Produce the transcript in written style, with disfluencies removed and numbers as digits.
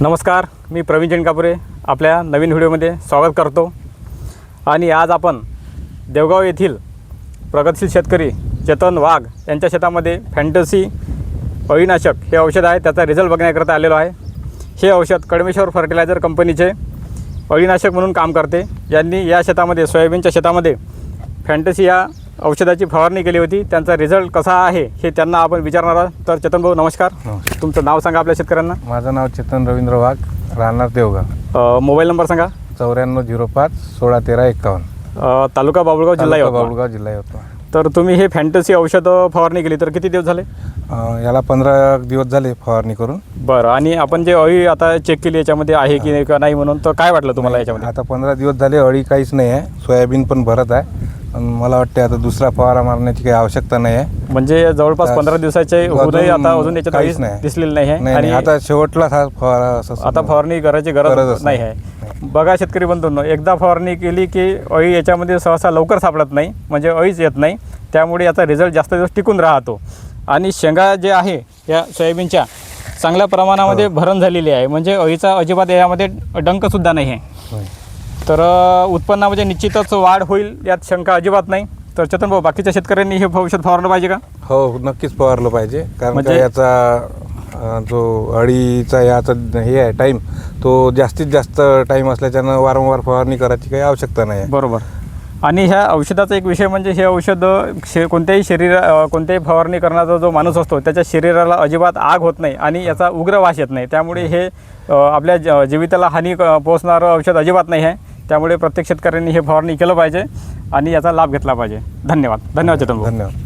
नमस्कार, मी प्रवीण चेंडकापुरे आपल्या नवीन व्हिडिओमध्ये स्वागत करतो. आणि आज आपण देवगाव येथील प्रगतशील शेतकरी चेतन वाघ यांच्या शेतामध्ये फॅन्टसी अळीनाशक हे औषध आहे, त्याचा रिझल्ट बघण्याकरता आलेलो आहे. हे औषध कडमेश्वर फर्टिलायझर कंपनीचे अळीनाशक म्हणून काम करते. यांनी या शेतामध्ये सोयाबीनच्या शेतामध्ये फॅन्टसी या औषधाची फवारणी केली होती. त्यांचा रिझल्ट कसा आहे हे त्यांना आपण विचारणार आहोत. तर चेतन भाऊ नमस्कार. तुमचं नाव सांगा आपल्या शेतकऱ्यांना. माझं नाव चेतन रवींद्र वाघ, राहणार देवगाव. मोबाईल नंबर सांगा. 9405 161351. तालुका बाबुळगाव, जिल्हा यवतमाळ. बाबुळगाव, जिल्हा यवतमाळ. तर तुम्ही हे फॅन्टसी औषध फवारणी केली तर किती दिवस झाले? याला 15 दिवस झाले फवारणी करून. बरं, आणि आपण जे अळी आता चेक केली याच्यामध्ये आहे की नाही म्हणून, तर काय वाटलं तुम्हाला याच्यामध्ये? आता 15 दिवस झाले अळी काहीच नाही आहे. सोयाबीन पण भरत आहे. मला वाटते आता दुसरा फवारा मारण्याची काही आवश्यकता नाही आहे. म्हणजे जवळपास 15 दिवसाचे होऊनही आता अजून याच्यात काहीच अळी दिसलेली नाही आहे. आणि आता शेवटलाच हा फवारा आता फवारणी करायची गरज नाही आहे. बघा शेतकरी बंधूंनो, एकदा फवारणी केली की अळी याच्यामध्ये सहसा लवकर सापडत नाही, म्हणजे अळीच येत नाही. त्यामुळे याचा रिझल्ट जास्त दिवस टिकून राहतो. आणि शेंगा जे आहे या सोयाबीनच्या चांगल्या प्रमाणामध्ये भरण झालेली आहे, म्हणजे अळीचा अजिबात यामध्ये डंकसुद्धा नाही आहे. तर उत्पन्नामध्ये निश्चितच वाढ होईल, यात शंका अजिबात नाही. तर चेतन भाऊ, बाकीच्या शेतकऱ्यांनी हे औषध फवारलं पाहिजे का? हो, नक्कीच फवारलं पाहिजे. कारण म्हणजे याचा जो अळीचा याचा हे आहे टाईम, तो जास्तीत जास्त टाईम असल्याच्यानं वारंवार फवारणी करायची काही आवश्यकता नाही आहे. बरोबर. आणि ह्या औषधाचा एक विषय म्हणजे हे औषध कोणत्याही फवारणी करण्याचा जो माणूस असतो त्याच्या शरीराला अजिबात आग होत नाही आणि याचा उग्र वास येत नाही. त्यामुळे हे आपल्या जीविताला हानी पोहोचणारं औषध अजिबात नाही आहे. त्यामुळे प्रत्येक शेतकऱ्यांनी हे फवारणी केलं पाहिजे आणि याचा लाभ घेतला पाहिजे. धन्यवाद. धन्यवाद चेतन भाऊ. धन्यवाद.